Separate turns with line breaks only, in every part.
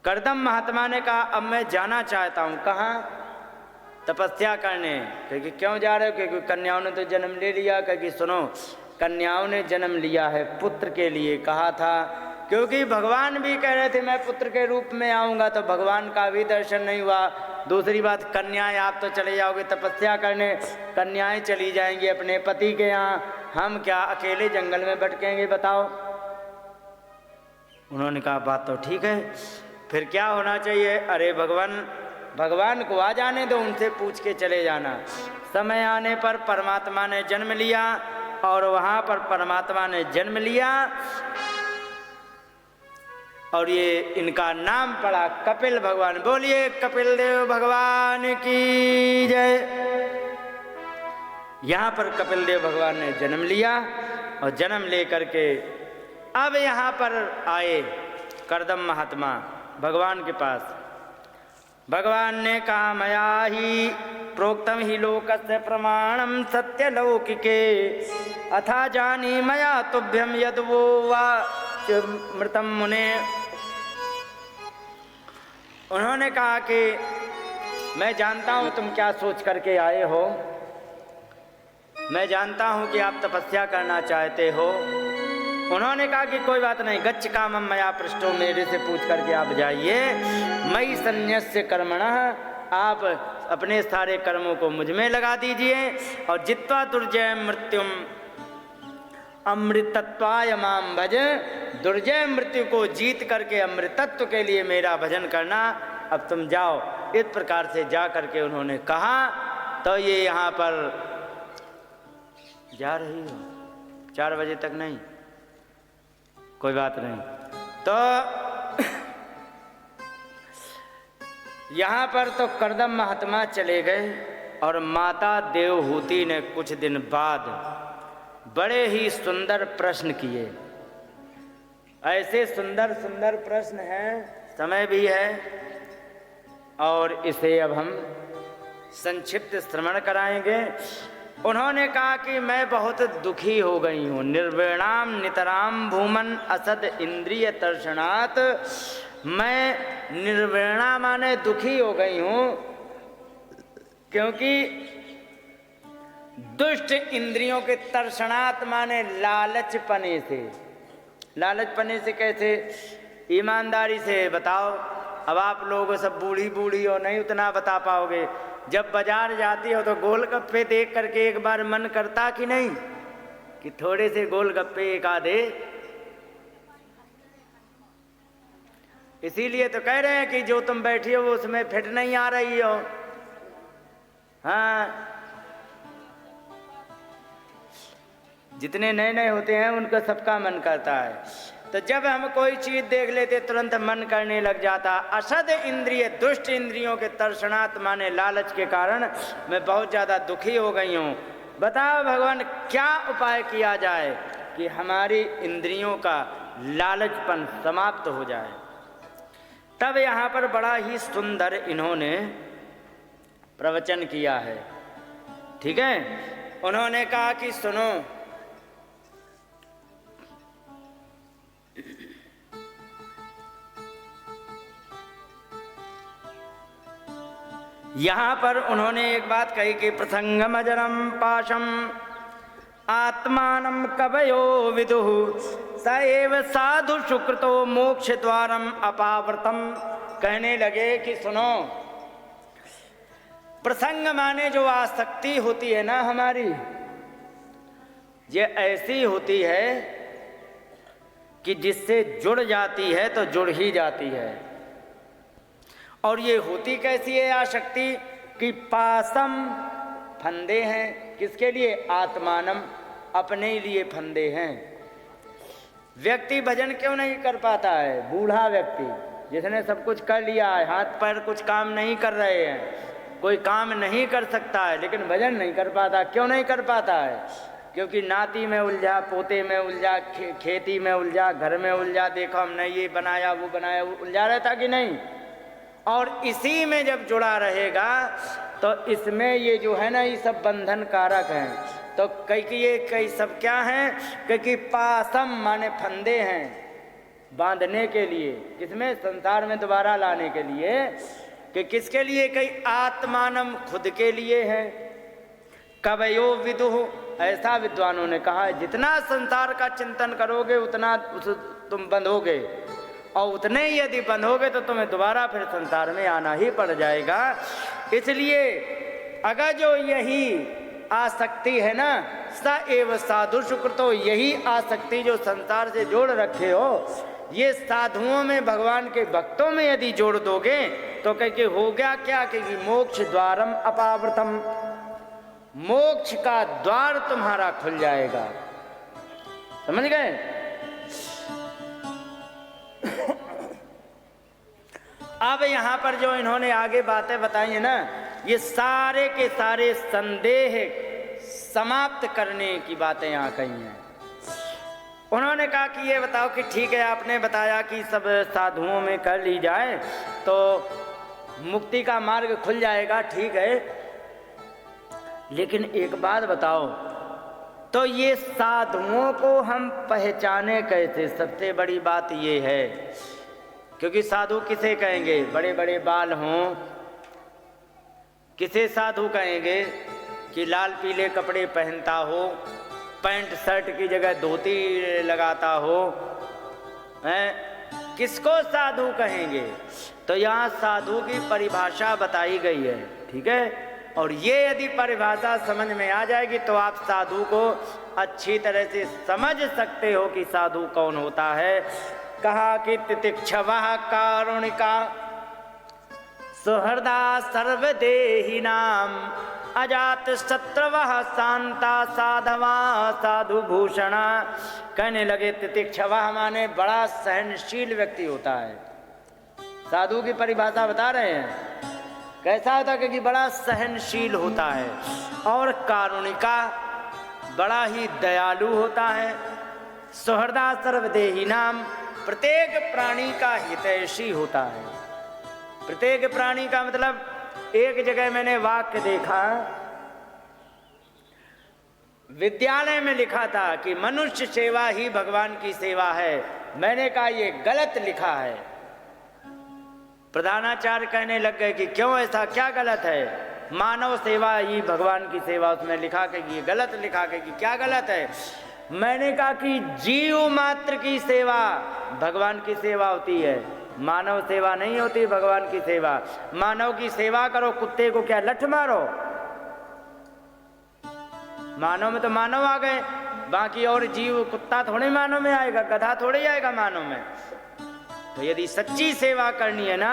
कर्दम महात्मा ने कहा अब मैं जाना चाहता हूँ। कहाँ? तपस्या करने। क्योंकि क्यों जा रहे हो? क्योंकि कन्याओं ने तो जन्म ले लिया। क्योंकि सुनो, कन्याओं ने जन्म लिया है पुत्र के लिए कहा था, क्योंकि भगवान भी कह रहे थे मैं पुत्र के रूप में आऊँगा, तो भगवान का भी दर्शन नहीं हुआ। दूसरी बात, कन्याएं आप तो चले जाओगे तपस्या करने, कन्याएं चली जाएंगी अपने पति के यहाँ, हम क्या अकेले जंगल में भटकेंगे बताओ। उन्होंने कहा बात तो ठीक है, फिर क्या होना चाहिए? अरे भगवान को आ जाने दो, उनसे पूछ के चले जाना। समय आने पर परमात्मा ने जन्म लिया, और वहाँ पर परमात्मा ने जन्म लिया और ये इनका नाम पड़ा कपिल भगवान। बोलिए कपिल देव भगवान की जय। यहाँ पर कपिल देव भगवान ने जन्म लिया और जन्म लेकर के अब यहाँ पर आए कर्दम महात्मा भगवान के पास। भगवान ने कहा मया ही प्रोक्तम ही लोकस्य प्रमाणम सत्यलौकिके अथा जानी मया तुभ्यम यद्वो वा मृतम मुने। उन्होंने कहा कि मैं जानता हूँ तुम क्या सोच करके आए हो, मैं जानता हूँ कि आप तपस्या करना चाहते हो। उन्होंने कहा कि कोई बात नहीं, गच्छ कामम मया पृष्ठो, मेरे से पूछ करके आप जाइए। मयि सन्न्यस्य कर्मणः, आप अपने सारे कर्मों को मुझ में लगा दीजिए। और जित्वा दुर्जय मृत्युम अमृतत्वाय माम भज, दुर्जय मृत्यु को जीत करके अमृतत्व के लिए मेरा भजन करना। अब तुम जाओ। इस प्रकार से जा करके उन्होंने कहा। तो ये यहाँ पर जा रही हो 4 बजे तक नहीं, कोई बात नहीं। तो यहाँ पर तो कर्दम महात्मा चले गए और माता देवहूति ने कुछ दिन बाद बड़े ही सुंदर प्रश्न किए। ऐसे सुंदर सुंदर प्रश्न हैं, समय भी है और इसे अब हम संक्षिप्त श्रवण कराएंगे। उन्होंने कहा कि मैं बहुत दुखी हो गई हूँ। निर्वेणाम नितराम भूमन असद इंद्रिय तर्षणात्, मैं निर्वेणा माने दुखी हो गई हूँ, क्योंकि दुष्ट इंद्रियों के तर्षणात् माने लालचपने से। लालचपने से कैसे? ईमानदारी से बताओ। अब आप लोग सब बूढ़ी बूढ़ी हो, नहीं उतना बता पाओगे। जब बाजार जाती हो तो गोलगप्पे देख करके एक बार मन करता कि नहीं कि थोड़े से गोलगप्पे एक आधे? इसीलिए तो कह रहे हैं कि जो तुम बैठी हो वो उसमें फिट नहीं आ रही हो। हाँ, जितने नए नए होते हैं उनका सबका मन करता है। तो जब हम कोई चीज देख लेते तुरंत मन करने लग जाता। असद इंद्रिय, दुष्ट इंद्रियों के तर्षणात् माने लालच के कारण मैं बहुत ज़्यादा दुखी हो गई हूँ। बताओ भगवान क्या उपाय किया जाए कि हमारी इंद्रियों का लालचपन समाप्त हो जाए। तब यहाँ पर बड़ा ही सुंदर इन्होंने प्रवचन किया है। ठीक है, उन्होंने कहा कि सुनो, यहाँ पर उन्होंने एक बात कही कि प्रसंगम अजरम पाशम आत्मानं कवयो विदुः स एव साधु सुकृतो मोक्ष द्वारम अपावृतम। कहने लगे कि सुनो, प्रसंग माने जो आसक्ति होती है ना हमारी, ये ऐसी होती है कि जिससे जुड़ जाती है तो जुड़ ही जाती है। और ये होती कैसी है आसक्ति कि पासम, फंदे हैं किसके लिए? आत्मानम, अपने लिए फंदे हैं। व्यक्ति भजन क्यों नहीं कर पाता है? बूढ़ा व्यक्ति जिसने सब कुछ कर लिया है, हाथ पैर कुछ काम नहीं कर रहे हैं, कोई काम नहीं कर सकता है, लेकिन भजन नहीं कर पाता। क्यों नहीं कर पाता है? क्योंकि नाती में उलझा, पोते में उलझा, खेती में उलझा, घर में उलझा, देखो हमने ये बनाया वो बनाया, वो उलझा रहता कि नहीं। और इसी में जब जुड़ा रहेगा तो इसमें ये जो है ना, ये सब बंधन कारक हैं। तो कई सब क्या हैं? क्योंकि पासम माने फंदे हैं, बांधने के लिए, किसमें? संसार में दोबारा लाने के लिए। कि किसके लिए? कई आत्मानम, खुद के लिए है। कवयो विदुः, ऐसा विद्वानों ने कहा है जितना संसार का चिंतन करोगे उतना तुम बंधोगे, और उतने ही यदि बंधोगे तो तुम्हें दोबारा फिर संसार में आना ही पड़ जाएगा। इसलिए अगर जो यही आसक्ति है ना, स एव साधु शुक्रतो, यही आसक्ति जो संसार से जोड़ रखे हो, ये साधुओं में, भगवान के भक्तों में यदि जोड़ दोगे तो कह के हो गया क्या कि मोक्ष द्वारम अपावृतम, मोक्ष का द्वार तुम्हारा खुल जाएगा। समझ गए? अब यहां पर जो इन्होंने आगे बातें बताई है ना, ये सारे के सारे संदेह समाप्त करने की बातें यहां कही हैं। उन्होंने कहा कि ये बताओ कि ठीक है, आपने बताया कि सब साधुओं में कर ली जाए तो मुक्ति का मार्ग खुल जाएगा, ठीक है, लेकिन एक बात बताओ, तो ये साधुओं को हम पहचाने कैसे? सबसे बड़ी बात ये है, क्योंकि साधु किसे कहेंगे? बड़े बड़े बाल हों। किसे साधु कहेंगे? कि लाल पीले कपड़े पहनता हो, पैंट शर्ट की जगह धोती लगाता हो, हैं? किसको साधु कहेंगे? तो यहाँ साधु की परिभाषा बताई गई है, ठीक है। और ये यदि परिभाषा समझ में आ जाएगी तो आप साधु को अच्छी तरह से समझ सकते हो कि साधु कौन होता है। कहा कि तितिक्षवः कारुणिका सुहृदा सर्वदेहिनाम अजात शत्रवः शांता साधवा साधु भूषणा। कहने लगे तितिक्षवः माने बड़ा सहनशील व्यक्ति होता है। साधु की परिभाषा बता रहे हैं कैसा होता है कि बड़ा सहनशील होता है, और कारुणिका बड़ा ही दयालु होता है, सुहृदा सर्वदेहिनाम प्रत्येक प्राणी का हितैषी होता है। प्रत्येक प्राणी का मतलब, एक जगह मैंने वाक्य देखा, विद्यालय में लिखा था कि मनुष्य सेवा ही भगवान की सेवा है। मैंने कहा ये गलत लिखा है। प्रधानाचार्य कहने लग गए कि क्यों ऐसा, क्या गलत है? मानव सेवा ही भगवान की सेवा, उसमें लिखा कि ये गलत लिखा कि क्या गलत है? मैंने कहा कि जीव मात्र की सेवा भगवान की सेवा होती है, मानव सेवा नहीं होती भगवान की सेवा। मानव की सेवा करो, कुत्ते को क्या लठ मारो? मानव में तो मानव आ गए, बाकी और जीव, कुत्ता थोड़े मानव में आएगा, गधा थोड़े आएगा मानव में। तो यदि सच्ची सेवा करनी है ना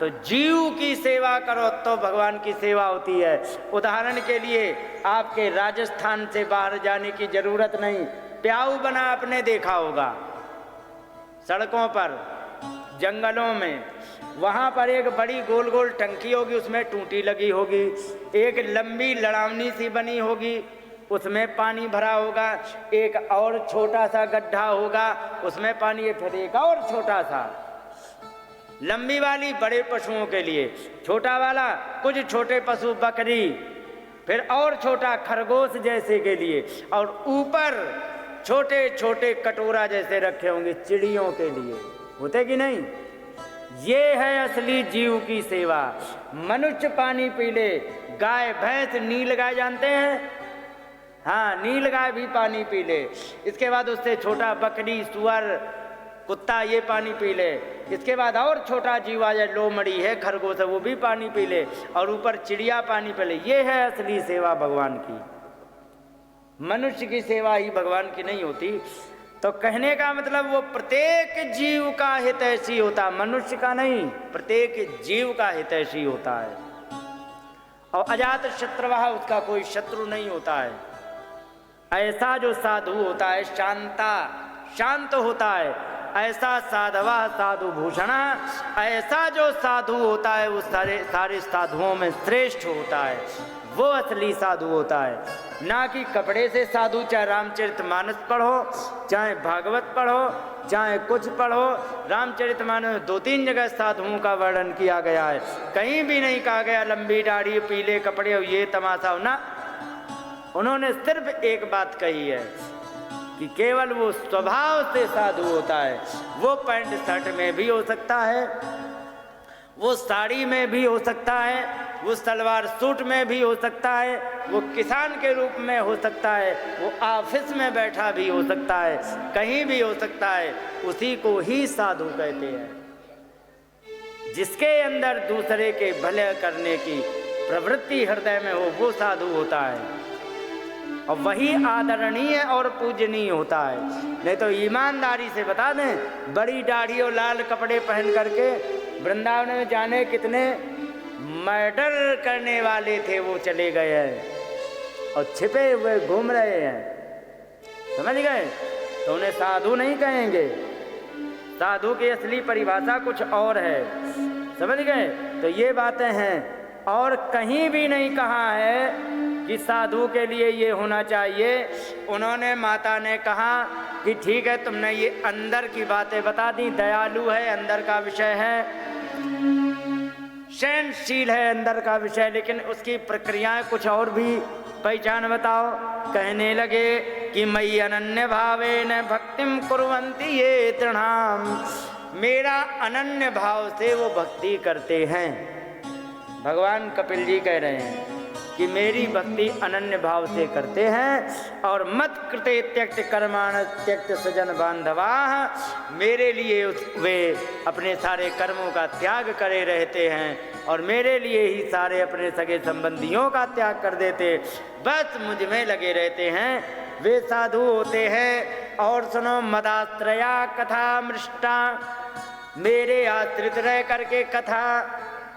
तो जीव की सेवा करो तो भगवान की सेवा होती है। उदाहरण के लिए आपके राजस्थान से बाहर जाने की जरूरत नहीं। प्याऊ बना आपने देखा होगा सड़कों पर, जंगलों में, वहाँ पर एक बड़ी गोल गोल टंकी होगी, उसमें टूटी लगी होगी, एक लंबी लड़ावनी सी बनी होगी, उसमें पानी भरा होगा, एक और छोटा सा गड्ढा होगा, उसमें पानी, फिर एक और छोटा सा। लंबी वाली बड़े पशुओं के लिए, छोटा वाला कुछ छोटे पशु बकरी, फिर और छोटा खरगोश जैसे के लिए, और ऊपर छोटे छोटे कटोरा जैसे रखे होंगे चिड़ियों के लिए, होते कि नहीं? ये है असली जीव की सेवा। मनुष्य पानी पी ले, गाय भैंस, नील गाय जानते हैं? हाँ, नील गाय भी पानी पी ले। इसके बाद उससे छोटा बकरी, सुअर, कुत्ता ये पानी पी ले। इसके बाद और छोटा जीव आ जाए, लोमड़ी है, खरगोश है, वो भी पानी पी ले, और ऊपर चिड़िया पानी पी ले। ये है असली सेवा भगवान की। मनुष्य की सेवा ही भगवान की नहीं होती। तो कहने का मतलब वो प्रत्येक जीव का हितैषी होता, मनुष्य का नहीं, प्रत्येक जीव का हितैषी होता है। और अजात शत्रवः, उसका कोई शत्रु नहीं होता है। ऐसा जो साधु होता है, शांता, शांत होता है, ऐसा साधवा साधु भूषणा, ऐसा जो साधु होता है वो सारे साधुओं में श्रेष्ठ होता है। वो असली साधु होता है। ना कि कपड़े से साधु, चाहे रामचरितमानस पढ़ो, चाहे भागवत पढ़ो, चाहे कुछ पढ़ो। रामचरितमानस में 2-3 जगह साधुओं का वर्णन किया गया है, कहीं भी नहीं कहा गया लंबी दाढ़ी, पीले कपड़े, ये तमाशा ना। उन्होंने सिर्फ एक बात कही है कि केवल वो स्वभाव से साधु होता है। वो पैंट शर्ट में भी हो सकता है, वो साड़ी में भी हो सकता है, वो सलवार सूट में भी हो सकता है, वो किसान के रूप में हो सकता है, वो ऑफिस में बैठा भी हो सकता है, कहीं भी हो सकता है। उसी को ही साधु कहते हैं। जिसके अंदर दूसरे के भले करने की प्रवृत्ति हृदय में हो, वो साधु होता है और वही आदरणीय और पूजनीय होता है। नहीं तो ईमानदारी से बता दें, बड़ी दाढ़ी और लाल कपड़े पहन करके वृंदावन में जाने कितने मर्डर करने वाले थे वो चले गए हैं और छिपे हुए घूम रहे हैं। समझ गए? तो उन्हें साधु नहीं कहेंगे। साधु की असली परिभाषा कुछ और है। समझ गए? तो ये बातें हैं। और कहीं भी नहीं कहा है कि साधु के लिए ये होना चाहिए। उन्होंने, माता ने कहा कि ठीक है, तुमने ये अंदर की बातें बता दी, दयालु है, अंदर का विषय है, सहनशील है, अंदर का विषय, लेकिन उसकी प्रक्रियाएं कुछ और भी पहचान बताओ। कहने लगे कि मयि अनन्य भावेन भक्तिम कुर्वन्ति ये तृणाम। मेरा अनन्य भाव से वो भक्ति करते हैं। भगवान कपिल जी कह रहे हैं कि मेरी भक्ति अनन्य भाव से करते हैं। और मत कृते त्यक्त कर्माण त्यक्त सजन बांधवा, मेरे लिए वे अपने सारे कर्मों का त्याग करे रहते हैं और मेरे लिए ही सारे अपने सगे संबंधियों का त्याग कर देते, बस मुझ में लगे रहते हैं। वे साधु होते हैं। और सुनो, मदाश्रया कथा मृष्टा, मेरे आश्रित रह करके कथा,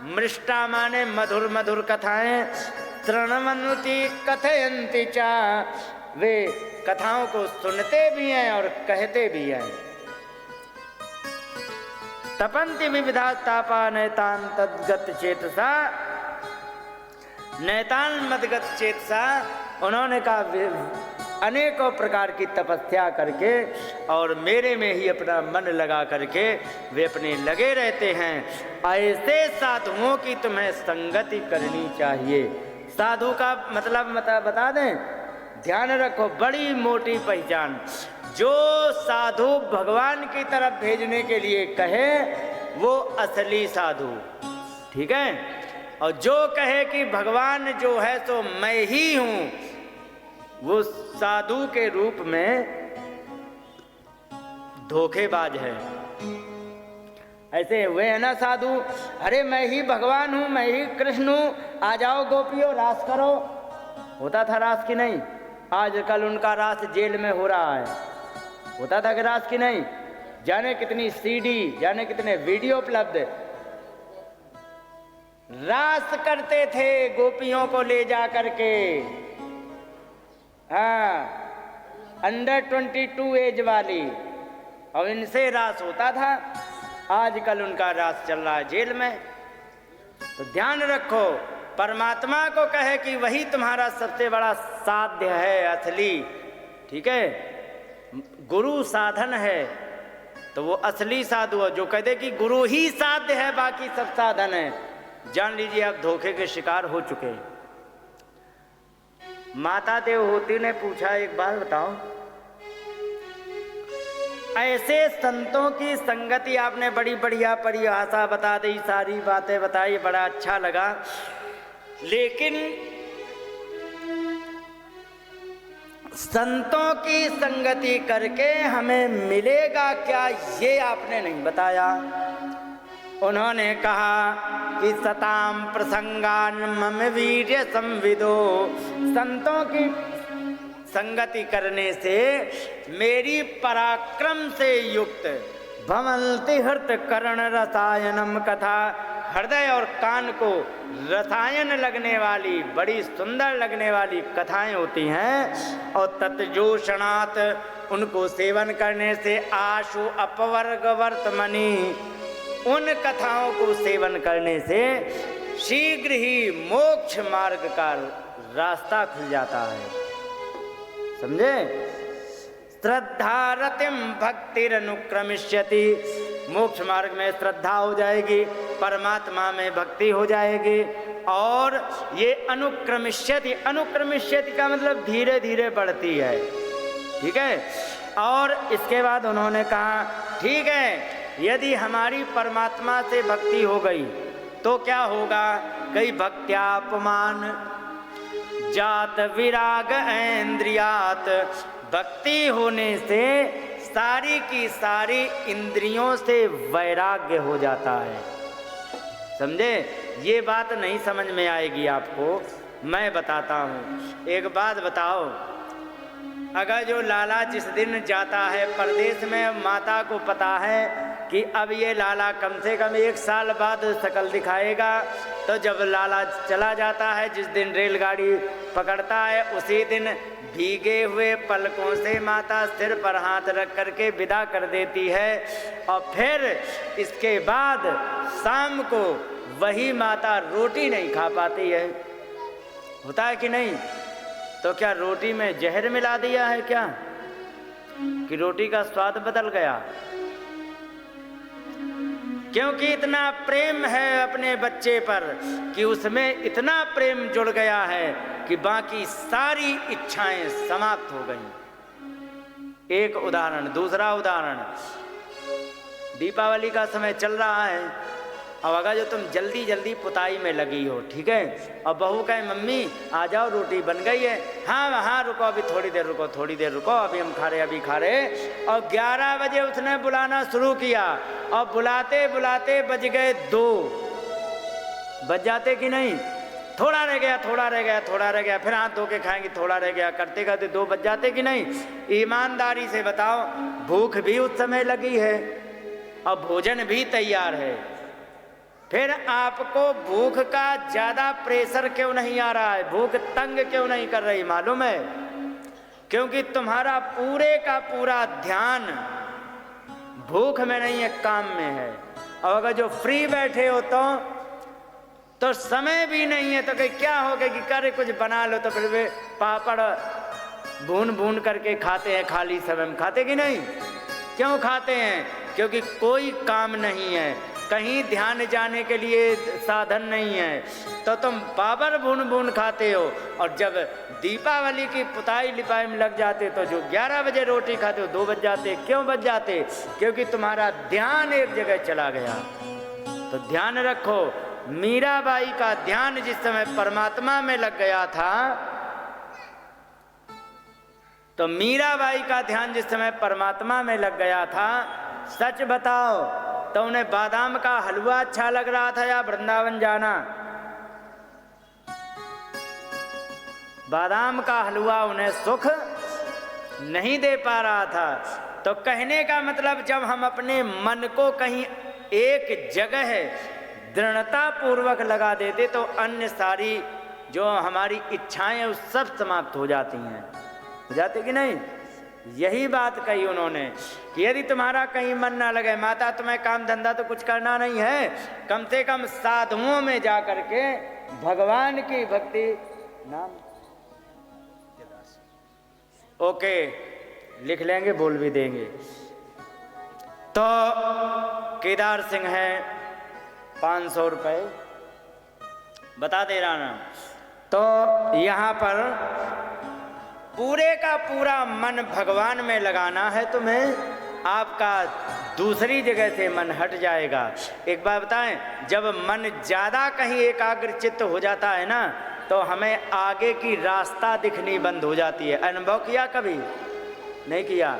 मृष्टा माने मधुर मधुर कथाएं, तृणवन्ति कथयन्ति चा, वे कथाओं को सुनते भी हैं और कहते भी हैं। तपन्ति विविधा तापा नैतान तद्गत चेतसा, नैतान मदगत चेतसा, उन्होंने कहा अनेकों प्रकार की तपस्या करके और मेरे में ही अपना मन लगा करके वे अपने लगे रहते हैं। ऐसे साधुओं की तुम्हें संगति करनी चाहिए। साधु का मतलब बता दें, ध्यान रखो, बड़ी मोटी पहचान। जो साधु भगवान की तरफ भेजने के लिए कहे वो असली साधु, ठीक है? और जो कहे कि भगवान जो है तो मैं ही हूं, वो साधु के रूप में धोखेबाज है। ऐसे हुए है ना साधु, अरे मैं ही भगवान हूं, मैं ही कृष्ण हूं, आ जाओ गोपियों रास करो। होता था रास की नहीं? आजकल उनका रास जेल में हो रहा है। होता था कि रास की नहीं? जाने कितनी सीडी, जाने कितने वीडियो उपलब्ध। रास करते थे गोपियों को ले जा करके, हाँ, अंडर 22 एज वाली, और इनसे रास होता था। आजकल उनका रास चल रहा है जेल में। तो ध्यान रखो, परमात्मा को कहे कि वही तुम्हारा सबसे बड़ा साध्य है असली, ठीक है? गुरु साधन है, तो वो असली साधु है। जो कहते कि गुरु ही साध्य है, बाकी सब साधन है, जान लीजिए आप धोखे के शिकार हो चुके हैं। माता देवहूति ने पूछा, एक बात बताओ, ऐसे संतों की संगति, आपने बड़ी बढ़िया परिभाषा बता दी, सारी बातें बताई, बड़ा अच्छा लगा, लेकिन संतों की संगति करके हमें मिलेगा क्या, ये आपने नहीं बताया। उन्होंने कहा कि सताम प्रसंगान मम वीर्य संविदो, संतों की संगति करने से मेरी पराक्रम से युक्त भवन्ति हृत कर्ण रसायनम कथा, हृदय और कान को रसायन लगने वाली, बड़ी सुंदर लगने वाली कथाएं होती हैं। और तत्जोषणात्, उनको सेवन करने से आशु अपवर्ग वर्तमनि, उन कथाओं को सेवन करने से शीघ्र ही मोक्ष मार्ग का रास्ता खुल जाता है। समझे? श्रद्धा रतिम भक्तिरनुक्रमिष्यति, मोक्ष मार्ग में श्रद्धा हो जाएगी, परमात्मा में भक्ति हो जाएगी। और ये अनुक्रमिष्यति, अनुक्रमिष्यति का मतलब धीरे धीरे बढ़ती है, ठीक है? और इसके बाद उन्होंने कहा ठीक है, यदि हमारी परमात्मा से भक्ति हो गई तो क्या होगा? कई भक्त्यापमान जात विराग इंद्रियात, भक्ति होने से सारी की सारी इंद्रियों से वैराग्य हो जाता है। समझे? ये बात नहीं समझ में आएगी आपको, मैं बताता हूँ। एक बात बताओ, अगर जो लाला जिस दिन जाता है परदेश में, माता को पता है कि अब ये लाला कम से कम 1 साल बाद शकल दिखाएगा, तो जब लाला चला जाता है, जिस दिन रेलगाड़ी पकड़ता है, उसी दिन भीगे हुए पलकों से माता सिर पर हाथ रख करके विदा कर देती है। और फिर इसके बाद शाम को वही माता रोटी नहीं खा पाती है। होता है कि नहीं? तो क्या रोटी में जहर मिला दिया है क्या, कि रोटी का स्वाद बदल गया? क्योंकि इतना प्रेम है अपने बच्चे पर कि उसमें इतना प्रेम जुड़ गया है कि बाकी सारी इच्छाएं समाप्त हो गई। एक उदाहरण। दूसरा उदाहरण, दीपावली का समय चल रहा है, अब अगर जो तुम जल्दी जल्दी पुताई में लगी हो, ठीक है, और बहू कहे मम्मी आ जाओ रोटी बन गई है, हाँ हाँ रुको अभी थोड़ी देर रुको, थोड़ी देर रुको, अभी हम खा रहे। और 11 बजे उसने बुलाना शुरू किया, और बुलाते बुलाते बज गए 2। बज जाते कि नहीं? थोड़ा रह गया, थोड़ा रह गया, थोड़ा रह गया, फिर हाथ धो के खाएंगे, थोड़ा रह गया, करते करते 2 बज जाते कि नहीं? ईमानदारी से बताओ, भूख भी उस समय लगी है और भोजन भी तैयार है, फिर आपको भूख का ज्यादा प्रेशर क्यों नहीं आ रहा है? भूख तंग क्यों नहीं कर रही? मालूम है? क्योंकि तुम्हारा पूरे का पूरा ध्यान भूख में नहीं है, काम में है। और अगर जो फ्री बैठे हो तो समय भी नहीं है, तो कहीं क्या हो गया कि करे कुछ बना लो, तो फिर वे पापड़ भून भून करके खाते हैं, खाली समय में खाते कि नहीं? क्यों खाते हैं? क्योंकि कोई काम नहीं है, कहीं ध्यान जाने के लिए साधन नहीं है, तो तुम पापड़ भून भून खाते हो। और जब दीपावली की पुताई लिपाई में लग जाते तो जो 11 बजे रोटी खाते हो 2 बज जाते। क्यों बज जाते? क्योंकि तुम्हारा ध्यान एक जगह चला गया। तो ध्यान रखो, मीराबाई का ध्यान जिस समय परमात्मा में लग गया था, तो मीराबाई का ध्यान जिस समय परमात्मा में लग गया था, सच बताओ तो उन्हें बादाम का हलवा अच्छा लग रहा था या वृंदावन जाना? बादाम का हलवा उन्हें सुख नहीं दे पा रहा था। तो कहने का मतलब, जब हम अपने मन को कहीं एक जगह दृढ़ता पूर्वक लगा देते तो अन्य सारी जो हमारी इच्छाएं उस सब समाप्त हो जाती हैं। हो जाते कि नहीं? यही बात कही उन्होंने कि यदि तुम्हारा कहीं मन ना लगे, माता तुम्हें काम धंधा तो कुछ करना नहीं है, कम से कम साधुओं में जा करके भगवान की भक्ति नाम। ओके, लिख लेंगे, बोल भी देंगे। तो केदार सिंह है 500 रुपये बता दे रहा ना। तो यहाँ पर पूरे का पूरा मन भगवान में लगाना है तुम्हें, आपका दूसरी जगह से मन हट जाएगा। एक बात बताएं, जब मन ज़्यादा कहीं एकाग्र चित्त हो जाता है ना, तो हमें आगे की रास्ता दिखनी बंद हो जाती है। अनुभव किया कभी? नहीं किया?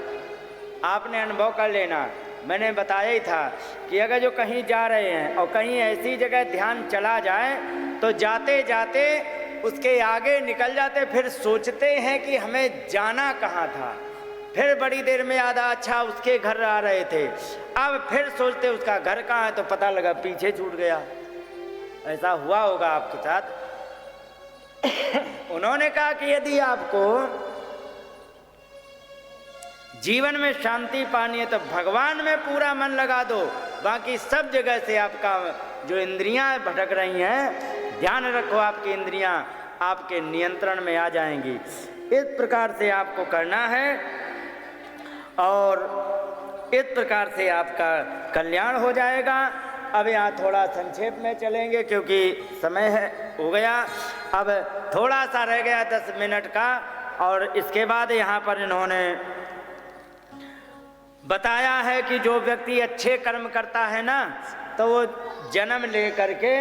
आपने अनुभव कर लेना। मैंने बताया ही था कि अगर जो कहीं जा रहे हैं और कहीं ऐसी जगह ध्यान चला जाए, तो जाते जाते उसके आगे निकल जाते, फिर सोचते हैं कि हमें जाना कहाँ था। फिर बड़ी देर में याद आया, अच्छा उसके घर आ रहे थे, अब फिर सोचते उसका घर कहाँ है, तो पता लगा पीछे छूट गया। ऐसा हुआ होगा आपके साथ। उन्होंने कहा कि यदि आपको जीवन में शांति पानी है तो भगवान में पूरा मन लगा दो, बाकी सब जगह से आपका जो इंद्रियां भटक रही हैं, ध्यान रखो, आपकी इंद्रियां आपके नियंत्रण में आ जाएंगी। इस प्रकार से आपको करना है और इस प्रकार से आपका कल्याण हो जाएगा। अब यहाँ थोड़ा संक्षेप में चलेंगे क्योंकि समय हो गया। अब थोड़ा सा रह गया 10 मिनट का, और इसके बाद यहाँ पर इन्होंने बताया है कि जो व्यक्ति अच्छे कर्म करता है ना, तो वो जन्म ले करके,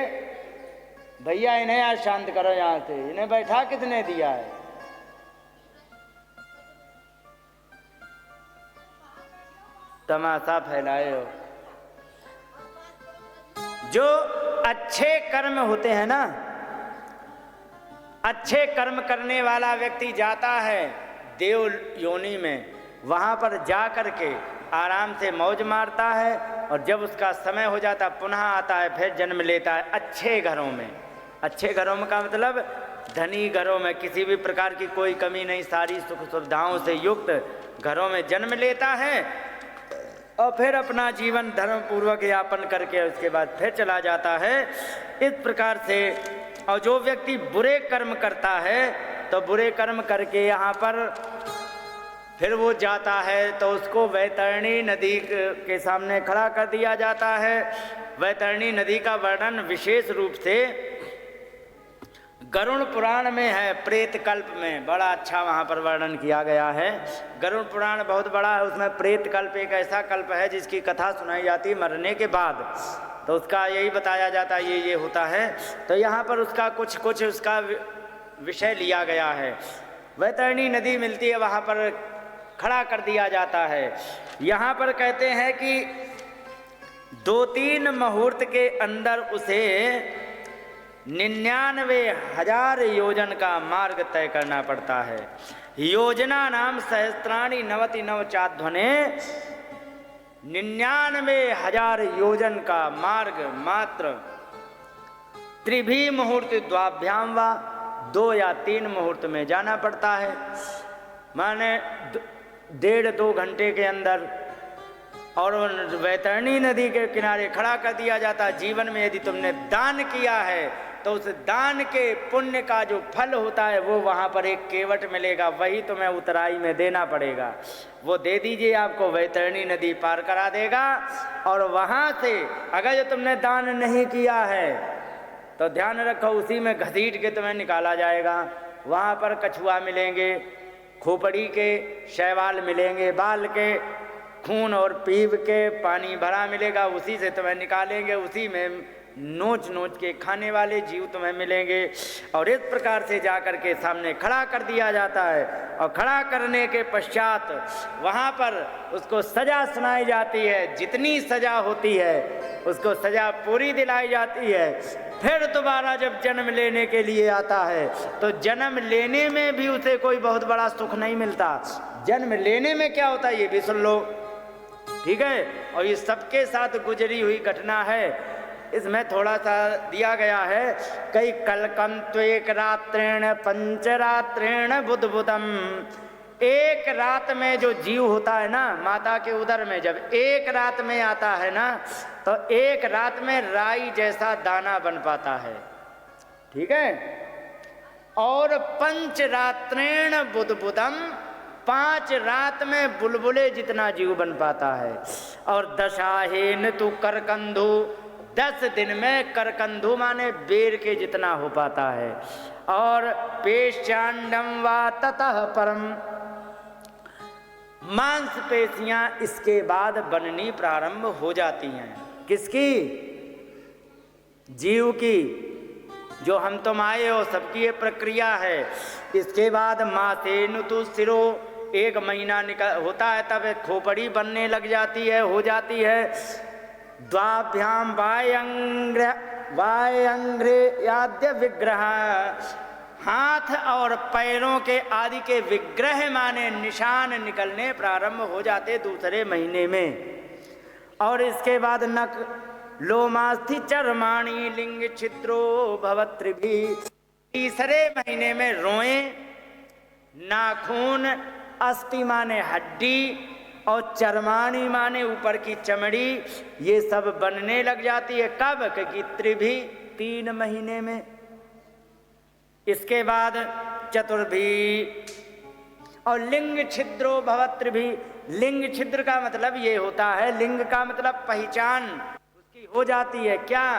भैया इन्हें आज शांत करो, यहाँ से इन्हें बैठा किसने दिया है? तमाशा फैलाए हो। जो अच्छे कर्म होते हैं ना, अच्छे कर्म करने वाला व्यक्ति जाता है देव योनि में, वहाँ पर जा कर के आराम से मौज मारता है, और जब उसका समय हो जाता पुनः आता है, फिर जन्म लेता है अच्छे घरों में। अच्छे घरों में का मतलब धनी घरों में, किसी भी प्रकार की कोई कमी नहीं, सारी सुख सुविधाओं से युक्त घरों में जन्म लेता है, और फिर अपना जीवन धर्म पूर्वक यापन करके उसके बाद फिर चला जाता है। इस प्रकार से, और जो व्यक्ति बुरे कर्म करता है, तो बुरे कर्म करके यहाँ पर फिर वो जाता है, तो उसको वैतरणी नदी के सामने खड़ा कर दिया जाता है। वैतरणी नदी का वर्णन विशेष रूप से गरुड़ पुराण में है, प्रेत कल्प में बड़ा अच्छा वहाँ पर वर्णन किया गया है। गरुड़ पुराण बहुत बड़ा है, उसमें प्रेत कल्प एक ऐसा कल्प है जिसकी कथा सुनाई जाती है मरने के बाद, तो उसका यही बताया जाता है ये होता है। तो यहाँ पर उसका कुछ उसका विषय लिया गया है। वैतरणी नदी मिलती है, वहाँ पर खड़ा कर दिया जाता है। यहाँ पर कहते हैं कि 2-3 मुहूर्त के अंदर उसे 99,000 योजन का मार्ग तय करना पड़ता है। योजना नाम सहस्त्राणी नवति नव चाध्वने, 99,000 योजन का मार्ग मात्र त्रिभी मुहूर्त द्वाभ्याम वा, 2 या 3 मुहूर्त में जाना पड़ता है। माने 1.5-2 घंटे के अंदर, और वैतरणी नदी के किनारे खड़ा कर दिया जाता है। जीवन में यदि तुमने दान किया है, तो उस दान के पुण्य का जो फल होता है वो वहाँ पर एक केवट मिलेगा, वही तुम्हें उतराई में देना पड़ेगा। वो दे दीजिए, आपको वैतरणी नदी पार करा देगा। और वहाँ से अगर जो तुमने दान नहीं किया है, तो ध्यान रखो उसी में घसीट के तुम्हें निकाला जाएगा। वहाँ पर कछुआ मिलेंगे, खोपड़ी के शैवाल मिलेंगे, बाल के, खून और पीप के पानी भरा मिलेगा, उसी से तुम्हें निकालेंगे। उसी में नोच नोच के खाने वाले जीव तुम्हें मिलेंगे। और इस प्रकार से जाकर के सामने खड़ा कर दिया जाता है, और खड़ा करने के पश्चात वहाँ पर उसको सजा सुनाई जाती है। जितनी सजा होती है उसको सजा पूरी दिलाई जाती है। फिर दोबारा जब जन्म लेने के लिए आता है, तो जन्म लेने में भी उसे कोई बहुत बड़ा सुख नहीं मिलता। जन्म लेने में क्या होता है ये भी सुन लो, ठीक है। और ये सबके साथ गुजरी हुई घटना है। इसमें थोड़ा सा दिया गया है, कई कलकम त्वेक रात्रेण पंचरात्रेण बुध बुधम। एक रात में जो जीव होता है ना, माता के उदर में जब एक रात में आता है ना, तो एक रात में राई जैसा दाना बन पाता है, ठीक है। और पंचरात्रेण बुध बुधम, 5 रात में बुलबुले जितना जीव बन पाता है। और दशाहेन तु करकंधु, 10 दिन में करकंधु माने बेर के जितना हो पाता है। और पेशांडम वा ततः परम, मांसपेशियां इसके बाद बननी प्रारंभ हो जाती हैं। किसकी? जीव की। जो हम तुम आए हो सबकी ये प्रक्रिया है। इसके बाद मासेनु तु सिरो, 1 महीना होता है तब खोपड़ी बनने लग जाती है, हो जाती है। द्वाभ्याम वायंग्रे याद्य विग्रह, हाथ और पैरों के आदि के विग्रह माने निशान निकलने प्रारंभ हो जाते दूसरे महीने में। और इसके बाद नक लोमास्थि चर्माणी लिंग छिद्रो भवत्रिभी, तीसरे महीने में रोए, नाखून, अस्थि माने हड्डी, और चर्माणी माने ऊपर की चमड़ी, ये सब बनने लग जाती है। कब? क्योंकि त्रिभी 3 महीने में। इसके बाद चतुर्भी, और लिंग छिद्रो भवत्रिभी। लिंग छिद्र का मतलब ये होता है, लिंग का मतलब पहचान उसकी हो जाती है। क्या?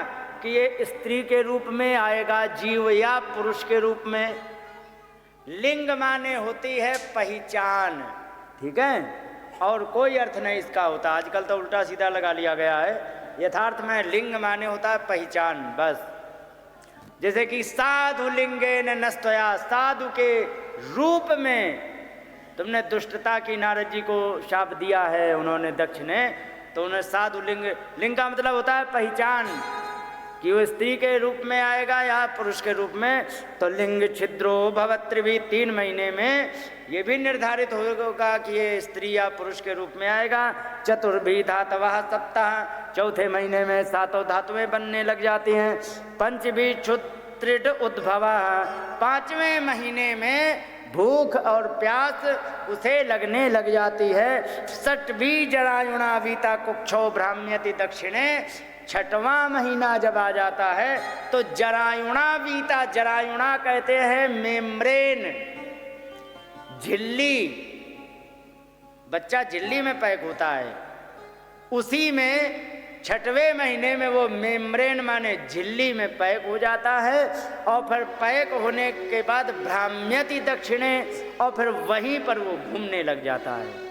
कि ये स्त्री के रूप में आएगा जीव या पुरुष के रूप में। लिंग माने होती है पहचान, ठीक है। और कोई अर्थ नहीं इसका होता। आजकल तो उल्टा सीधा लगा लिया गया है। यथार्थ में लिंग माने होता है पहचान, बस। जैसे कि साधु लिंगे न नस्तया, साधु के रूप में तुमने दुष्टता की नारद जी को शाप दिया है उन्होंने, दक्ष ने, तो उन्हें साधु लिंग का मतलब होता है पहचान, कि वो स्त्री के रूप में आएगा या पुरुष के रूप में। तो लिंग छिद्रो भवत्रिभी, 3 महीने में ये भी निर्धारित होगा कि ये स्त्री या पुरुष के रूप में आएगा। चतुर्भी धातवः सप्ताह, 4थे महीने में 7 धातुएं बनने लग जाती हैं। पंचभी क्षुत्रिड उद्भवः, 5वें महीने में भूख और प्यास उसे लगने लग जाती है। षट्भी जरायुणा वीता कुक्षो भ्राम्यति दक्षिणे, 6वां महीना जब आ जाता है तो जरायुणा वीता, जरायुणा कहते हैं मेम्ब्रेन, झिल्ली, बच्चा झिल्ली में पैक होता है, उसी में 6वें महीने में वो मेम्ब्रेन माने झिल्ली में पैक हो जाता है। और फिर पैक होने के बाद भ्राम्यति दक्षिणे, और फिर वहीं पर वो घूमने लग जाता है।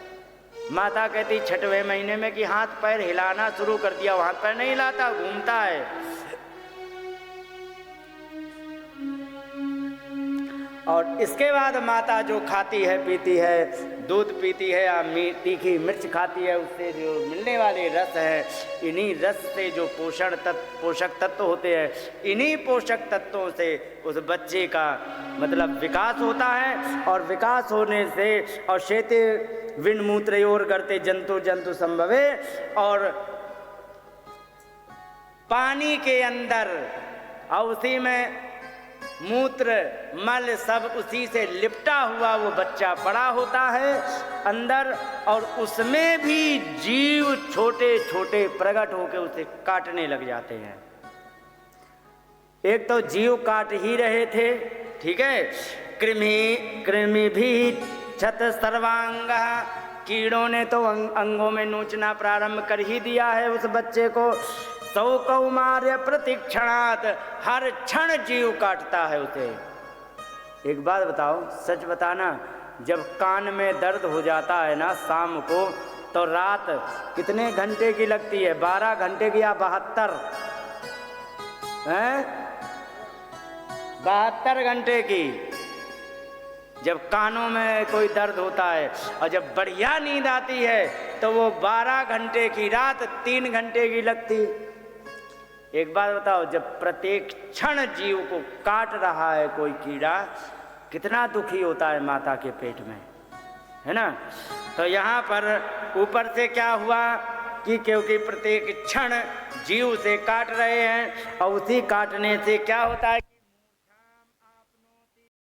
माता कहती 6वें महीने में कि हाथ पैर हिलाना शुरू कर दिया, हाथ पैर नहीं हिलाता, घूमता है। और इसके बाद माता जो खाती है पीती है, दूध पीती है या तीखी मिर्च खाती है, उससे जो मिलने वाले रस है, इन्हीं रस से जो पोषक तत्व होते हैं, इन्हीं पोषक तत्वों से उस बच्चे का मतलब विकास होता है। और विकास होने से और शेते विनमूत्रयोर करते जंतु संभवे, और पानी के अंदर और उसी में मूत्र मल सब उसी से लिपटा हुआ वो बच्चा पड़ा होता है अंदर, और उसमें भी जीव छोटे छोटे प्रकट होकर उसे काटने लग जाते हैं। एक तो जीव काट ही रहे थे, ठीक है, कृमि भी छत सर्वांग, कीड़ों ने तो अंगों में नोचना प्रारंभ कर ही दिया है उस बच्चे को। सौ कौमार्य प्रतिक्षणात, हर क्षण जीव काटता है उसे। एक बात बताओ, सच बताना, जब कान में दर्द हो जाता है ना शाम को, तो रात कितने घंटे की लगती है? 12 घंटे की या 72 हैं? 72 घंटे की। जब कानों में कोई दर्द होता है और जब बढ़िया नींद आती है तो वो 12 घंटे की, रात 3 घंटे की लगती। एक बात बताओ, जब प्रत्येक क्षण जीव को काट रहा है कोई कीड़ा, कितना दुखी होता है माता के पेट में, है ना। तो यहाँ पर ऊपर से क्या हुआ कि क्योंकि प्रत्येक क्षण जीव से काट रहे हैं, और उसी काटने से क्या होता है